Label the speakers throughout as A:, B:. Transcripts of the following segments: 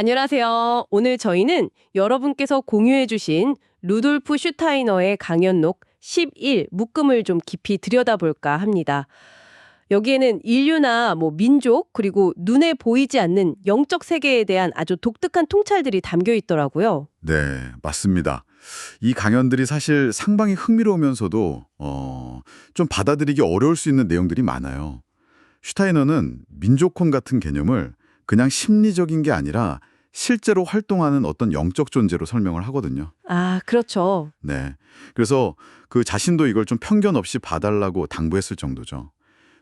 A: 안녕하세요. 오늘 저희는 여러분께서 공유해주신 루돌프 슈타이너의 강연록 11 묶음을 좀 깊이 들여다볼까 합니다. 여기에는 인류나 민족 그리고 눈에 보이지 않는 영적 세계에 대한 아주 독특한 통찰들이 담겨 있더라고요.
B: 네, 맞습니다. 이 강연들이 사실 상당히 흥미로우면서도 좀 받아들이기 어려울 수 있는 내용들이 많아요. 슈타이너는 민족혼 같은 개념을 그냥 심리적인 게 아니라 실제로 활동하는 어떤 영적 존재로 설명을 하거든요.
A: 아, 그렇죠.
B: 네, 그래서 그 자신도 이걸 좀 편견 없이 봐달라고 당부했을 정도죠.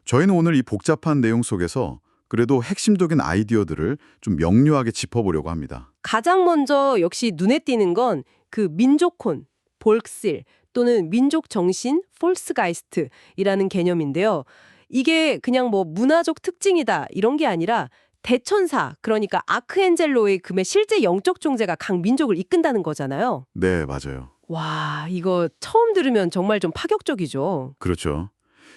B: 저희는 오늘 이 복잡한 내용 속에서 그래도 핵심적인 아이디어들을 좀 명료하게 짚어보려고 합니다.
A: 가장 먼저 역시 눈에 띄는 건 그 민족혼, 볼크실 또는 민족 정신, 폴스가이스트이라는 개념인데요. 이게 그냥 문화적 특징이다 이런 게 아니라 대천사, 그러니까 아크엔젤로의 금의 실제 영적 존재가 각 민족을 이끈다는 거잖아요.
B: 네, 맞아요.
A: 와, 이거 처음 들으면 정말 좀 파격적이죠.
B: 그렇죠.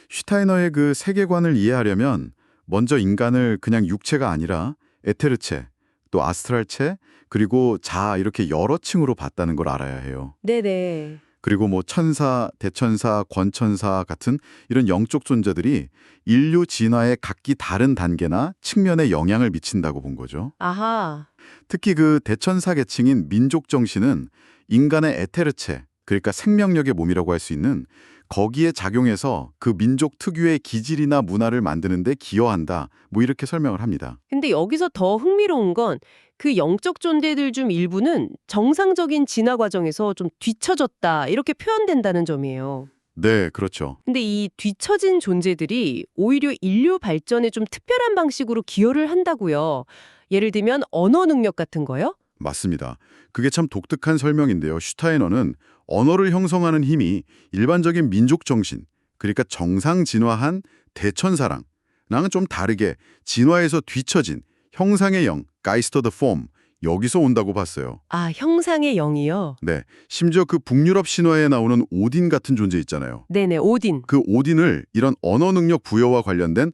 B: 슈타이너의 그 세계관을 이해하려면 먼저 인간을 그냥 육체가 아니라 에테르체, 또 아스트랄체, 그리고 자 이렇게 여러 층으로 봤다는 걸 알아야 해요.
A: 네네.
B: 그리고 천사, 대천사, 권천사 같은 이런 영적 존재들이 인류 진화의 각기 다른 단계나 측면에 영향을 미친다고 본 거죠.
A: 아하.
B: 특히 그 대천사 계층인 민족 정신은 인간의 에테르체, 그러니까 생명력의 몸이라고 할 수 있는 거기에 작용해서 그 민족 특유의 기질이나 문화를 만드는 데 기여한다. 이렇게 설명을 합니다.
A: 근데 여기서 더 흥미로운 건 그 영적 존재들 중 일부는 정상적인 진화 과정에서 좀 뒤처졌다 이렇게 표현된다는 점이에요.
B: 네, 그렇죠.
A: 근데 이 뒤처진 존재들이 오히려 인류 발전에 좀 특별한 방식으로 기여를 한다고요. 예를 들면 언어 능력 같은 거요?
B: 맞습니다. 그게 참 독특한 설명인데요. 슈타이너는 언어를 형성하는 힘이 일반적인 민족 정신, 그러니까 정상 진화한 대천사랑은 좀 다르게 진화에서 뒤처진 형상의 영, 가이스터 더 폼, 여기서 온다고 봤어요.
A: 아, 형상의 영이요?
B: 네, 심지어 그 북유럽 신화에 나오는 오딘 같은 존재 있잖아요.
A: 네네, 오딘.
B: 그 오딘을 이런 언어 능력 부여와 관련된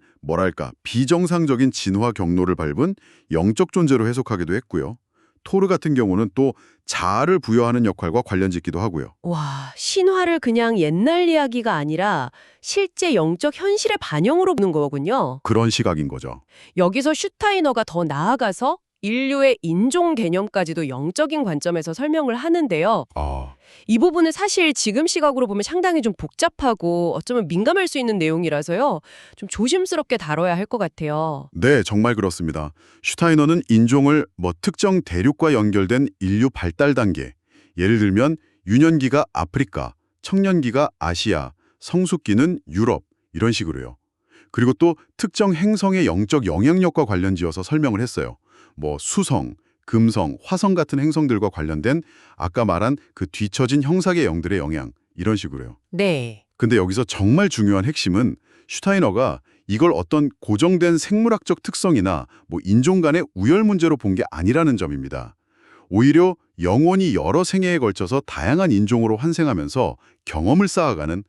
B: 비정상적인 진화 경로를 밟은 영적 존재로 해석하기도 했고요. 토르 같은 경우는 또 자아를 부여하는 역할과 관련짓기도 하고요.
A: 와, 신화를 그냥 옛날 이야기가 아니라 실제 영적 현실의 반영으로 보는 거군요.
B: 그런 시각인 거죠.
A: 여기서 슈타이너가 더 나아가서 인류의 인종 개념까지도 영적인 관점에서 설명을 하는데요.
B: 아,
A: 이 부분은 사실 지금 시각으로 보면 상당히 좀 복잡하고 어쩌면 민감할 수 있는 내용이라서요. 좀 조심스럽게 다뤄야 할 것 같아요.
B: 네, 정말 그렇습니다. 슈타이너는 인종을 특정 대륙과 연결된 인류 발달 단계, 예를 들면 유년기가 아프리카, 청년기가 아시아, 성숙기는 유럽 이런 식으로요. 그리고 또 특정 행성의 영적 영향력과 관련지어서 설명을 했어요. 수성, 금성, 화성 같은 행성들과 관련된 아까 말한 그 뒤처진 형상의 영들의 영향 이런 식으로요.
A: 네.
B: 근데 여기서 정말 중요한 핵심은 슈타이너가 이걸 어떤 고정된 생물학적 특성이나 인종 간의 우열 문제로 본 게 아니라는 점입니다. 오히려 영원히 여러 생애에 걸쳐서 다양한 인종으로 환생하면서 경험을 쌓아가는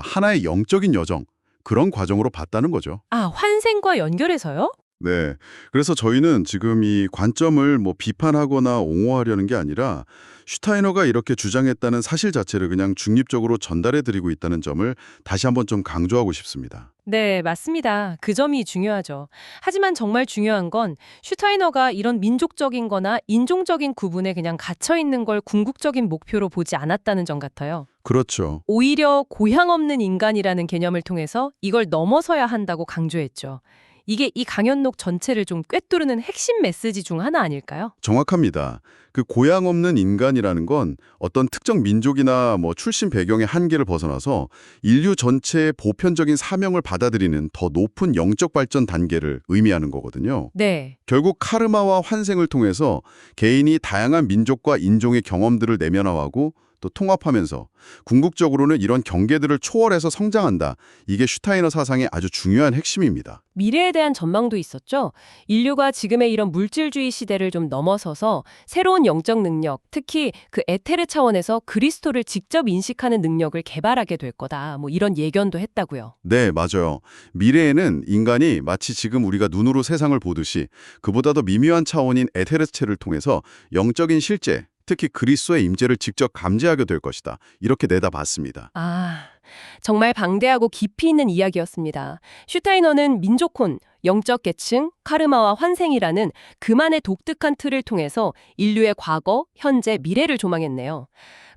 B: 하나의 영적인 여정, 그런 과정으로 봤다는 거죠.
A: 아, 환생과 연결해서요?
B: 네. 그래서 저희는 지금 이 관점을 비판하거나 옹호하려는 게 아니라 슈타이너가 이렇게 주장했다는 사실 자체를 그냥 중립적으로 전달해 드리고 있다는 점을 다시 한번 좀 강조하고 싶습니다.
A: 네, 맞습니다. 그 점이 중요하죠. 하지만 정말 중요한 건 슈타이너가 이런 민족적인 거나 인종적인 구분에 그냥 갇혀 있는 걸 궁극적인 목표로 보지 않았다는 점 같아요.
B: 그렇죠.
A: 오히려 고향 없는 인간이라는 개념을 통해서 이걸 넘어서야 한다고 강조했죠. 이게 이 강연록 전체를 좀 꿰뚫는 핵심 메시지 중 하나 아닐까요?
B: 정확합니다. 그 고향 없는 인간이라는 건 어떤 특정 민족이나 출신 배경의 한계를 벗어나서 인류 전체의 보편적인 사명을 받아들이는 더 높은 영적 발전 단계를 의미하는 거거든요.
A: 네.
B: 결국 카르마와 환생을 통해서 개인이 다양한 민족과 인종의 경험들을 내면화하고 또 통합하면서 궁극적으로는 이런 경계들을 초월해서 성장한다. 이게 슈타이너 사상의 아주 중요한 핵심입니다.
A: 미래에 대한 전망도 있었죠. 인류가 지금의 이런 물질주의 시대를 좀 넘어서서 새로운 영적 능력, 특히 그 에테르 차원에서 그리스도를 직접 인식하는 능력을 개발하게 될 거다. 뭐 이런 예견도 했다고요.
B: 네, 맞아요. 미래에는 인간이 마치 지금 우리가 눈으로 세상을 보듯이 그보다 더 미묘한 차원인 에테르체를 통해서 영적인 실제, 특히 그리스도의 임재를 직접 감지하게 될 것이다. 이렇게 내다봤습니다.
A: 아, 정말 방대하고 깊이 있는 이야기였습니다. 슈타이너는 민족혼, 영적 계층, 카르마와 환생이라는 그만의 독특한 틀을 통해서 인류의 과거, 현재, 미래를 조망했네요.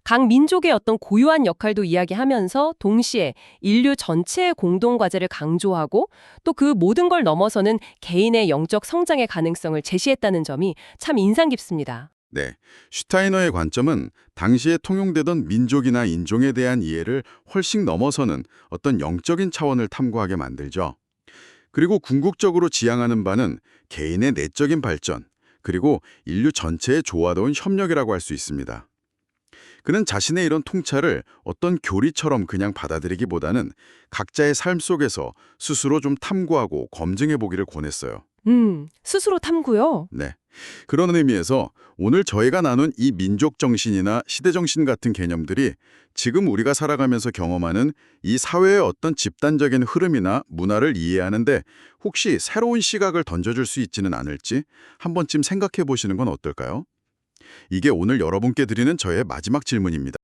A: 각 민족의 어떤 고유한 역할도 이야기하면서 동시에 인류 전체의 공동 과제를 강조하고 또 그 모든 걸 넘어서는 개인의 영적 성장의 가능성을 제시했다는 점이 참 인상 깊습니다.
B: 네, 슈타이너의 관점은 당시에 통용되던 민족이나 인종에 대한 이해를 훨씬 넘어서는 어떤 영적인 차원을 탐구하게 만들죠. 그리고 궁극적으로 지향하는 바는 개인의 내적인 발전, 그리고 인류 전체의 조화로운 협력이라고 할 수 있습니다. 그는 자신의 이런 통찰을 어떤 교리처럼 그냥 받아들이기보다는 각자의 삶 속에서 스스로 좀 탐구하고 검증해 보기를 권했어요.
A: 스스로 탐구요?
B: 네. 그런 의미에서 오늘 저희가 나눈 이 민족 정신이나 시대 정신 같은 개념들이 지금 우리가 살아가면서 경험하는 이 사회의 어떤 집단적인 흐름이나 문화를 이해하는데 혹시 새로운 시각을 던져줄 수 있지는 않을지 한 번쯤 생각해 보시는 건 어떨까요? 이게 오늘 여러분께 드리는 저의 마지막 질문입니다.